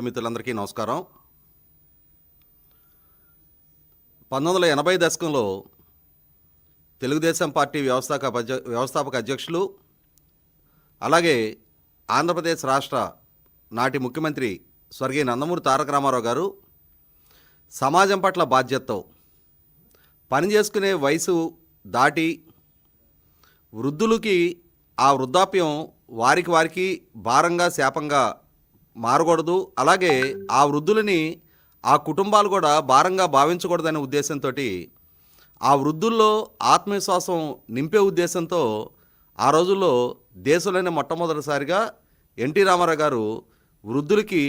మిత్రులందరికీ నమస్కారం. 1980 దశకంలో తెలుగుదేశం పార్టీ వ్యవస్థాపక అధ్యక్షులు, అలాగే ఆంధ్రప్రదేశ్ రాష్ట్ర నాటి ముఖ్యమంత్రి స్వర్గీయ నందమూరి తారక రామారావు గారు సమాజం పట్ల బాధ్యతతో పనిచేసుకునే వయసు దాటి వృద్ధులకి ఆ వృద్ధాప్యం వారికి భారంగా శాపంగా మారకూడదు, అలాగే ఆ వృద్ధులని ఆ కుటుంబాలు కూడా భారంగా భావించకూడదనే ఉద్దేశంతో, ఆ వృద్ధుల్లో ఆత్మవిశ్వాసం నింపే ఉద్దేశంతో ఆ రోజుల్లో దేశంలోనే మొట్టమొదటిసారిగా ఎన్టీ రామారావు గారు వృద్ధులకి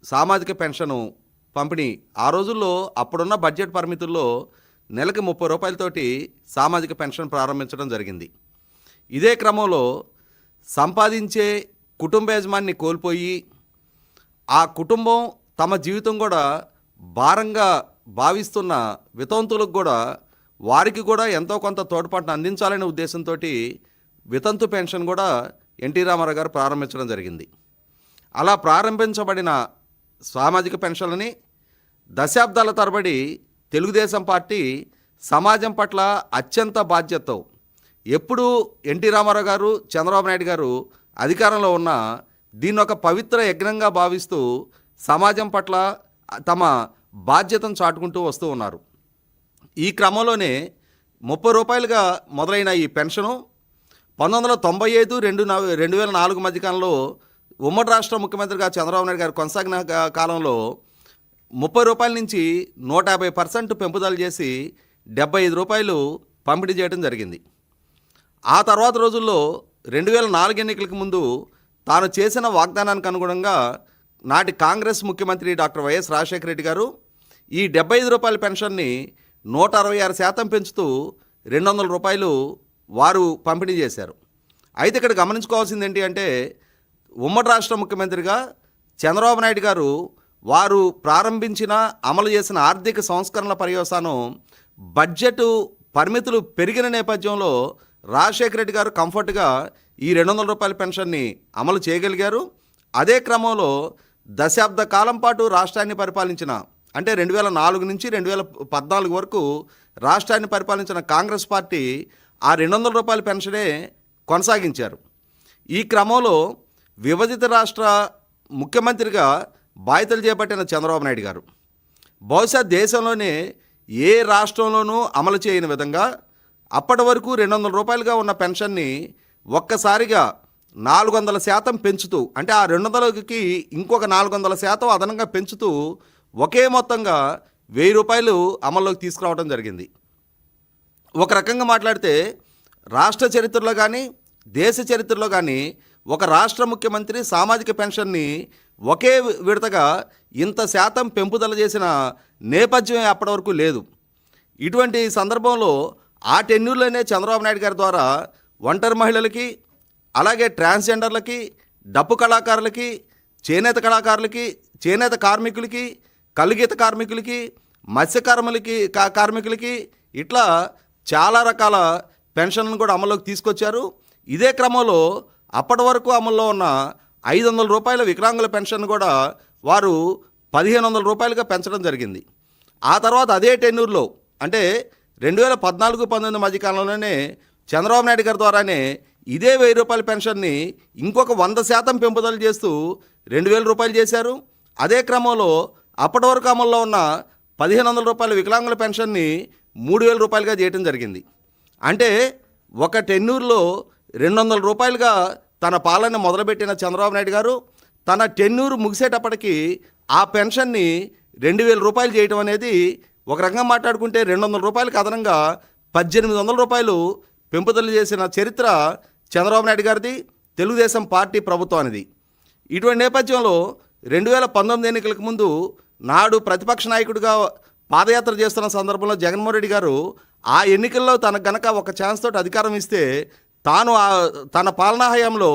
సామాజిక పెన్షను పంపిణీ, ఆ రోజుల్లో అప్పుడున్న బడ్జెట్ పరిమితుల్లో నెలకి 30 రూపాయలతోటి సామాజిక పెన్షన్ ప్రారంభించడం జరిగింది. ఇదే క్రమంలో సంపాదించే కుటుంబ యజమాని కోల్పోయి ఆ కుటుంబం తమ జీవితం కూడా భారంగా భావిస్తున్న వితంతులకు కూడా వారికి కూడా ఎంతో కొంత తోడ్పాటును అందించాలనే ఉద్దేశంతో వితంతు పెన్షన్ కూడా ఎన్టీ రామారావు గారు ప్రారంభించడం జరిగింది. అలా ప్రారంభించబడిన సామాజిక పెన్షన్లని దశాబ్దాల తరబడి తెలుగుదేశం పార్టీ సమాజం పట్ల అత్యంత బాధ్యతతో ఎప్పుడు ఎన్టీ రామారావు గారు, చంద్రబాబు నాయుడు గారు అధికారంలో ఉన్న దీన్ని ఒక పవిత్ర యజ్ఞంగా భావిస్తూ సమాజం పట్ల తమ బాధ్యతను చాటుకుంటూ వస్తూ ఉన్నారు. ఈ క్రమంలోనే 30 రూపాయలుగా మొదలైన ఈ పెన్షను 1995-2004 మధ్యకాలంలో ఉమ్మడి రాష్ట్ర ముఖ్యమంత్రిగా చంద్రబాబు నాయుడు గారు కొనసాగిన కాలంలో 30 రూపాయల నుంచి 150% పెంపుదల చేసి 75 రూపాయలు పంపిణీ చేయడం జరిగింది. ఆ తర్వాత రోజుల్లో 2004 ఎన్నికలకు ముందు తాను చేసిన వాగ్దానానికి అనుగుణంగా నాటి కాంగ్రెస్ ముఖ్యమంత్రి డాక్టర్ వైఎస్ రాజశేఖర రెడ్డి గారు ఈ 75 రూపాయల పెన్షన్ని 166% పెంచుతూ 200 రూపాయలు వారు పంపిణీ చేశారు. అయితే ఇక్కడ గమనించుకోవాల్సింది ఏంటి అంటే, ఉమ్మడి రాష్ట్ర ముఖ్యమంత్రిగా చంద్రబాబు నాయుడు గారు వారు ప్రారంభించిన అమలు చేసిన ఆర్థిక సంస్కరణల పర్యవసానం బడ్జెట్ పరిమితులు పెరిగిన నేపథ్యంలో రాజశేఖర రెడ్డి గారు కంఫర్ట్గా ఈ 200 రూపాయల పెన్షన్ని అమలు చేయగలిగారు. అదే క్రమంలో దశాబ్ద కాలం పాటు రాష్ట్రాన్ని పరిపాలించిన, అంటే 2004 నుంచి 2014 వరకు రాష్ట్రాన్ని పరిపాలించిన కాంగ్రెస్ పార్టీ ఆ 200 రూపాయల పెన్షనే కొనసాగించారు. ఈ క్రమంలో విభజిత రాష్ట్ర ముఖ్యమంత్రిగా బాధ్యతలు చేపట్టిన చంద్రబాబు నాయుడు గారు బహుశా దేశంలోనే ఏ రాష్ట్రంలోనూ అమలు చేయని విధంగా అప్పటి వరకు 200 రూపాయలుగా ఉన్న పెన్షన్ని ఒక్కసారిగా 400% పెంచుతూ, అంటే ఆ 200కి ఇంకొక 400% అదనంగా పెంచుతూ ఒకే మొత్తంగా 1000 రూపాయలు అమల్లోకి తీసుకురావడం జరిగింది. ఒక రకంగా మాట్లాడితే రాష్ట్ర చరిత్రలో కానీ దేశ చరిత్రలో కానీ ఒక రాష్ట్ర ముఖ్యమంత్రి సామాజిక పెన్షన్ని ఒకే విడతగా ఇంత శాతం పెంపుదల చేసిన నేపథ్యం అప్పటి వరకు లేదు. ఇటువంటి సందర్భంలో ఆ టెన్యూర్లోనే చంద్రబాబు నాయుడు గారి ద్వారా ఒంటరి మహిళలకి, అలాగే ట్రాన్స్జెండర్లకి, డప్పు కళాకారులకి, చేనేత కళాకారులకి, చేనేత కార్మికులకి, కలుగీత కార్మికులకి, కార్మికులకి ఇట్లా చాలా రకాల పెన్షన్లను కూడా అమల్లోకి తీసుకొచ్చారు. ఇదే క్రమంలో అప్పటి వరకు అమల్లో ఉన్న 500 రూపాయల వికలాంగుల పెన్షన్ కూడా వారు 1500 రూపాయలుగా పెంచడం జరిగింది. ఆ తర్వాత అదే టెన్యూర్లో, అంటే 2014-19 మధ్యకాలంలోనే చంద్రబాబు నాయుడు గారి ద్వారానే ఇదే 1000 రూపాయల పెన్షన్ని ఇంకొక 100% పెంపుదల చేస్తూ 2000 రూపాయలు చేశారు. అదే క్రమంలో అప్పటి వరకు అమల్లో ఉన్న 1500 రూపాయల వికలాంగుల పెన్షన్ని 3000 రూపాయలుగా చేయడం జరిగింది. అంటే ఒక టెన్యూర్లో 200 రూపాయలుగా తన పాలన మొదలుపెట్టిన చంద్రబాబు నాయుడు గారు తన టెన్యూర్ ముగిసేటప్పటికి ఆ పెన్షన్ని 2000 రూపాయలు చేయటం అనేది, ఒక రకంగా మాట్లాడుకుంటే 200 రూపాయలకు అదనంగా 1800 రూపాయలు పెంపుదల చేసిన చరిత్ర చంద్రబాబు నాయుడు గారిది, తెలుగుదేశం పార్టీ ప్రభుత్వానిది. ఇటువంటి నేపథ్యంలో 2019 ఎన్నికలకు ముందు నాడు ప్రతిపక్ష నాయకుడిగా పాదయాత్ర చేస్తున్న సందర్భంలో జగన్మోహన్ రెడ్డి గారు ఆ ఎన్నికల్లో తనకు గనక ఒక ఛాన్స్ తోటి అధికారం ఇస్తే తాను తన పాలనా హయాంలో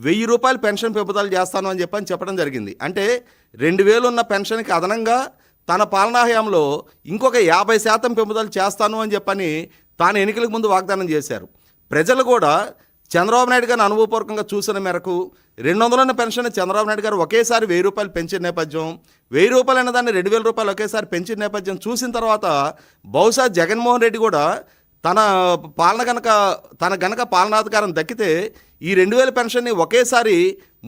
1000 రూపాయలు పెన్షన్ పెంపుదల చేస్తాను అని చెప్పడం జరిగింది. అంటే 2000 ఉన్న పెన్షన్కి అదనంగా తన పాలనా హయాంలో ఇంకొక 50% పెంపుదల చేస్తాను అని తాను ఎన్నికలకు ముందు వాగ్దానం చేశారు. ప్రజలు కూడా చంద్రబాబు నాయుడు గారిని అనుభవపూర్వకంగా చూసిన మేరకు 200 పెన్షన్ చంద్రబాబు నాయుడు గారు ఒకేసారి 1000 రూపాయలు పెంచిన నేపథ్యం, 1000 రూపాయలు అన్న దాన్ని 2000 రూపాయలు ఒకేసారి పెంచిన నేపథ్యం చూసిన తర్వాత బహుశా జగన్మోహన్ రెడ్డి కూడా తన గనక పాలనాధికారం దక్కితే ఈ 2000 పెన్షన్ని ఒకేసారి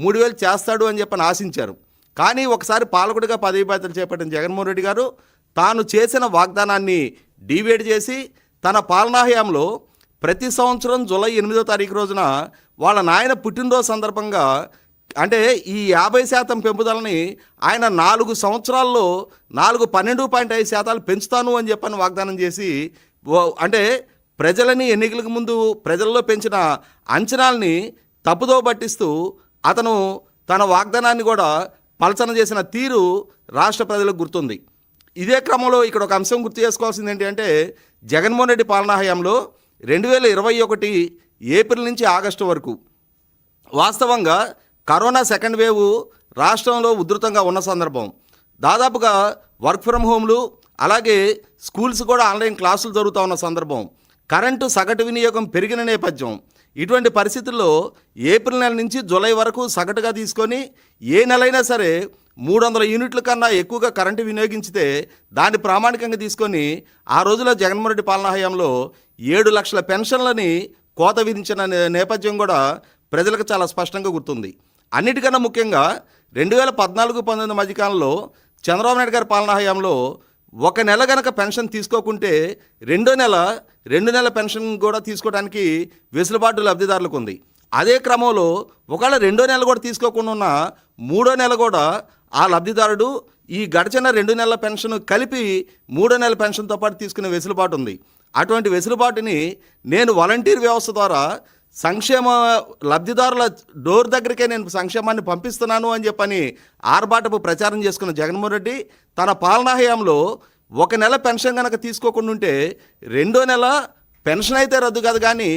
3000 చేస్తాడు అని చెప్పని ఆశించారు. కానీ ఒకసారి పాలకుడిగా పదవి బాధ్యతలు చేపట్టిన జగన్మోహన్ రెడ్డి గారు తాను చేసిన వాగ్దానాన్ని డీవియేట్ చేసి తన పాలనా హయాంలో ప్రతి సంవత్సరం జూలై 8వ తారీఖు రోజున వాళ్ళ నాయన పుట్టినరోజు సందర్భంగా అంటే ఈ 50% పెంపుదలని ఆయన 4 సంవత్సరాల్లో 12.5% పెంచుతాను అని చెప్పని వాగ్దానం చేసి అంటే ప్రజలని ఎన్నికలకు ముందు ప్రజల్లో పెంచిన అంచనాల్ని తప్పుదో పట్టిస్తూ అతను తన వాగ్దానాన్ని కూడా పలచన చేసిన తీరు రాష్ట్ర ప్రజలకు గుర్తుంది. ఇదే క్రమంలో ఇక్కడ ఒక అంశం గుర్తు చేసుకోవాల్సింది ఏంటి అంటే జగన్మోహన్ రెడ్డి పాలనా హయాంలో 2021 ఏప్రిల్ నుంచి ఆగస్టు వరకు వాస్తవంగా కరోనా సెకండ్ వేవ్ రాష్ట్రంలో ఉధృతంగా ఉన్న సందర్భం, దాదాపుగా వర్క్ ఫ్రమ్ హోమ్లు అలాగే స్కూల్స్ కూడా ఆన్లైన్ క్లాసులు జరుగుతూ ఉన్న సందర్భం, కరెంటు సగటు వినియోగం పెరిగిన నేపథ్యం. ఇటువంటి పరిస్థితుల్లో ఏప్రిల్ నెల నుంచి జూలై వరకు సగటుగా తీసుకొని ఏ నెలైనా సరే 300 యూనిట్ల కన్నా ఎక్కువగా కరెంటు వినియోగించితే దాన్ని ప్రామాణికంగా తీసుకొని ఆ రోజులో జగన్మోహన్ రెడ్డి పాలనా హయాంలో 7 లక్షల పెన్షన్లని కోత విధించిన నేపథ్యం కూడా ప్రజలకు చాలా స్పష్టంగా గుర్తుంది. అన్నిటికన్నా ముఖ్యంగా 2014-19 మధ్యకాలంలో చంద్రబాబు నాయుడు గారి పాలనా హయాంలో ఒక నెల గనక పెన్షన్ తీసుకోకుంటే 2 నెల పెన్షన్ కూడా తీసుకోవడానికి వెసులుబాటు లబ్ధిదారులకు ఉంది. అదే క్రమంలో ఒకవేళ 2వ నెల కూడా తీసుకోకుండా ఉన్న 3వ నెల కూడా ఆ లబ్ధిదారుడు ఈ గడిచిన 2 నెలల పెన్షన్ కలిపి 3వ నెల పెన్షన్తో పాటు తీసుకునే వెసులుబాటు ఉంది. అటువంటి వెసులుబాటుని నేను వాలంటీర్ వ్యవస్థ ద్వారా సంక్షేమ లబ్ధిదారుల డోర్ దగ్గరికే నేను సంక్షేమాన్ని పంపిస్తున్నాను అని చెప్పని ఆర్భాటపు ప్రచారం చేసుకున్న జగన్మోహన్ రెడ్డి తన పాలనా హయాంలో ఒక నెల పెన్షన్ కనుక తీసుకోకుండా ఉంటే 2వ నెల పెన్షన్ అయితే రద్దు కాదు కానీ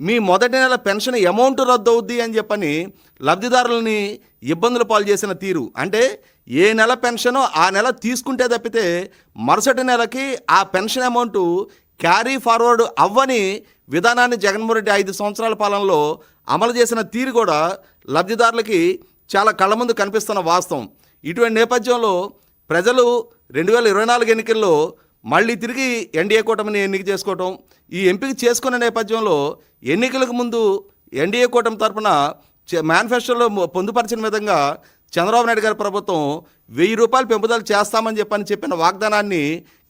మీ మొదటి నెల పెన్షన్ అమౌంట్ రద్దు అవుద్ది అని చెప్పని లబ్ధిదారులని ఇబ్బందులు పాలు చేసిన తీరు. అంటే ఏ నెల పెన్షనో ఆ నెల తీసుకుంటే తప్పితే మరుసటి నెలకి ఆ పెన్షన్ అమౌంట్ క్యారీ ఫార్వర్డ్ అవ్వని విధానాన్ని జగన్మోహన్ రెడ్డి 5 సంవత్సరాల పాలనలో అమలు చేసిన తీరు కూడా లబ్ధిదారులకి చాలా కళ్ళ ముందు కనిపిస్తున్న వాస్తవం. ఇటువంటి నేపథ్యంలో ప్రజలు 2024 ఎన్నికల్లో మళ్ళీ తిరిగి ఎన్డీఏ కూటమిని ఎన్నిక చేసుకోవటం, ఈ ఎంపిక చేసుకున్న నేపథ్యంలో ఎన్నికలకు ముందు ఎన్డీఏ కూటమి తరఫున మేనిఫెస్టోలో పొందుపరిచిన విధంగా చంద్రబాబు నాయుడు గారి ప్రభుత్వం 1000 రూపాయలు పెంపుదల చేస్తామని చెప్పిన వాగ్దానాన్ని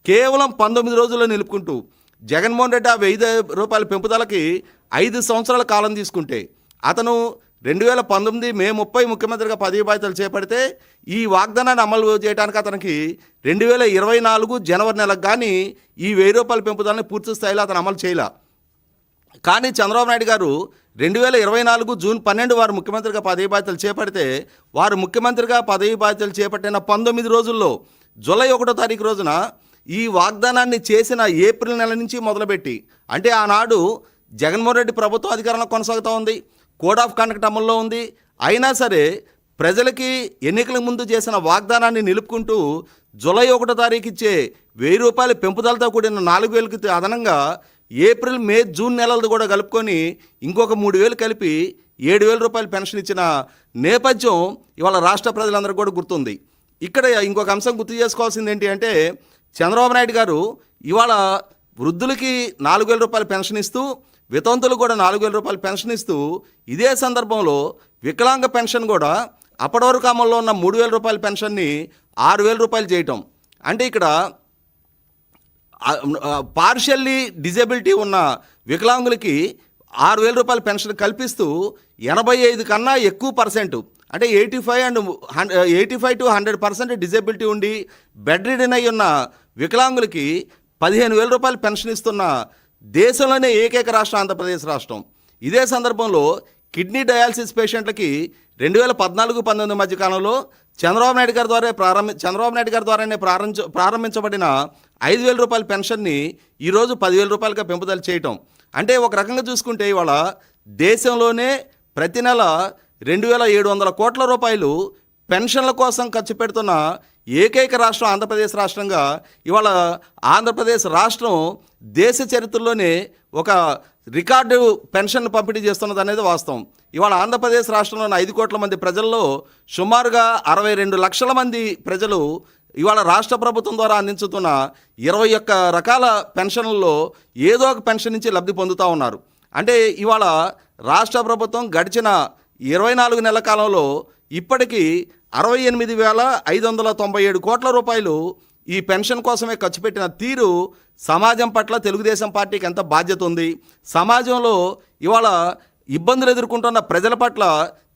కేవలం 19 రోజుల్లో నిలుపుకుంటూ జగన్మోహన్ రెడ్డి ఆ 1000 రూపాయల పెంపుదలకి 5 సంవత్సరాల కాలం తీసుకుంటే అతను 2019 మే 30 ముఖ్యమంత్రిగా పదవి బాధ్యతలు చేపడితే ఈ వాగ్దానాన్ని అమలు చేయడానికి అతనికి 2024 జనవరి నెలకు కానీ ఈ 1000 రూపాయల పెంపుదలని పూర్తి స్థాయిలో అతను అమలు చేయలే. కానీ చంద్రబాబు నాయుడు గారు 2024 జూన్ 12 వారు ముఖ్యమంత్రిగా పదవి బాధ్యతలు చేపడితే వారు ముఖ్యమంత్రిగా పదవి బాధ్యతలు చేపట్టిన 19 రోజుల్లో జూలై 1వ తారీఖు రోజున ఈ వాగ్దానాన్ని చేసిన ఏప్రిల్ నెల నుంచి మొదలుపెట్టి అంటే ఆనాడు జగన్మోహన్ రెడ్డి ప్రభుత్వం అధికారంలో కొనసాగుతూ ఉంది, కోడ్ ఆఫ్ కండక్ట్ అమల్లో ఉంది. అయినా సరే ప్రజలకి ఎన్నికల ముందు చేసిన వాగ్దానాన్ని నిలుపుకుంటూ జూలై 1వ తారీఖు ఇచ్చే 1000 రూపాయల పెంపుదలతో కూడిన 4000కి అదనంగా ఏప్రిల్ మే జూన్ నెలలది కూడా కలుపుకొని ఇంకొక 3000 కలిపి 7000 రూపాయల పెన్షన్ ఇచ్చిన నేపథ్యం ఇవాళ రాష్ట్ర ప్రజలందరూ కూడా గుర్తుంది. ఇక్కడ ఇంకొక అంశం గుర్తు చేసుకోవాల్సింది ఏంటి అంటే చంద్రబాబు నాయుడు గారు ఇవాళ వృద్ధులకి 4000 రూపాయల పెన్షన్ ఇస్తూ వితంతులకు కూడా 4000 రూపాయల పెన్షన్ ఇస్తూ ఇదే సందర్భంలో వికలాంగ పెన్షన్ కూడా అప్పటి వరకు అమల్లో ఉన్న 3000 రూపాయల పెన్షన్ని 6000 రూపాయలు చేయటం. అంటే ఇక్కడ పార్షియల్లీ డిజేబిలిటీ ఉన్న వికలాంగులకి 6000 రూపాయల పెన్షన్ కల్పిస్తూ 85 కన్నా ఎక్కువ పర్సెంట్ అంటే 85 to 100% డిజేబిలిటీ ఉండి బెడ్ రిడెన్ అయి ఉన్న వికలాంగులకి 15000 రూపాయలు పెన్షన్ ఇస్తున్న దేశంలోనే ఏకైక రాష్ట్రం ఆంధ్రప్రదేశ్ రాష్ట్రం. ఇదే సందర్భంలో కిడ్నీ డయాలసిస్ పేషెంట్లకి 2014-19 మధ్య కాలంలో చంద్రబాబు నాయుడు గారి ద్వారానే ప్రారంభించబడిన 5000 రూపాయల పెన్షన్ని ఈరోజు 10,000 రూపాయలుగా పెంపుదల చేయటం. అంటే ఒక రకంగా చూసుకుంటే ఇవాళ దేశంలోనే ప్రతి నెల 2700 కోట్ల రూపాయలు పెన్షన్ల కోసం ఖర్చు పెడుతున్న ఏకైక రాష్ట్రం ఆంధ్రప్రదేశ్ రాష్ట్రంగా ఇవాళ ఆంధ్రప్రదేశ్ రాష్ట్రం దేశ చరిత్రలోనే ఒక రికార్డు పెన్షన్ పంపిణీ చేస్తున్నది అనేది వాస్తవం. ఇవాళ ఆంధ్రప్రదేశ్ రాష్ట్రంలోని 5 కోట్ల మంది ప్రజల్లో సుమారుగా 62 లక్షల మంది ప్రజలు ఇవాళ రాష్ట్ర ప్రభుత్వం ద్వారా అందించుతున్న 21 రకాల పెన్షన్లలో ఏదో ఒక పెన్షన్ నుంచి లబ్ధి పొందుతూ ఉన్నారు. అంటే ఇవాళ రాష్ట్ర ప్రభుత్వం గడిచిన 24 నెలల కాలంలో ఇప్పటికీ 68,597 కోట్ల రూపాయలు ఈ పెన్షన్ కోసమే ఖర్చు పెట్టిన తీరు సమాజం పట్ల తెలుగుదేశం పార్టీకి ఎంత బాధ్యత ఉంది, సమాజంలో ఇవాళ ఇబ్బందులు ఎదుర్కొంటున్న ప్రజల పట్ల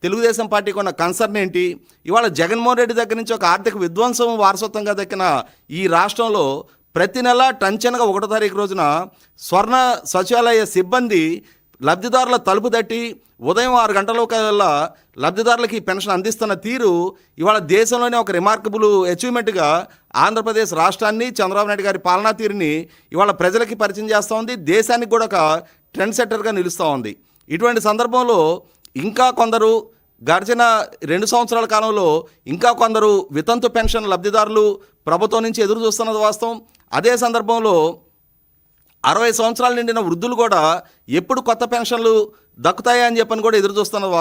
తెలుగుదేశం పార్టీకి ఉన్న కన్సర్న్ ఏంటి, ఇవాళ జగన్మోహన్ రెడ్డి దగ్గర నుంచి ఒక ఆర్థిక విధ్వంసం వారసత్వంగా దక్కిన ఈ రాష్ట్రంలో ప్రతి నెల టంచనగా 1వ తారీఖు రోజున స్వర్ణ సచివాలయ సిబ్బంది లబ్ధిదారుల తలుపు తట్టి ఉదయం 6 గంటలకల్లా లబ్ధిదారులకి పెన్షన్ అందిస్తున్న తీరు ఇవాళ దేశంలోనే ఒక రిమార్కబుల్ అచీవ్మెంట్గా ఆంధ్రప్రదేశ్ రాష్ట్రాన్ని, చంద్రబాబు నాయుడు గారి పాలనా తీరుని ఇవాళ ప్రజలకి పరిచయం చేస్తూ ఉంది. దేశానికి కూడా ఒక ట్రెండ్ సెట్టర్గా నిలుస్తూ ఉంది. ఇటువంటి సందర్భంలో ఇంకా కొందరు గడిచిన 2 సంవత్సరాల కాలంలో ఇంకా కొందరు వితంతు పెన్షన్ లబ్ధిదారులు ప్రభుత్వం నుంచి ఎదురు చూస్తున్నది వాస్తవం. అదే సందర్భంలో 60 సంవత్సరాలు నిండిన వృద్ధులు కూడా ఎప్పుడు కొత్త పెన్షన్లు దక్కుతాయా అని చెప్పని కూడా ఎదురు చూస్తున్నది వాస్తవం.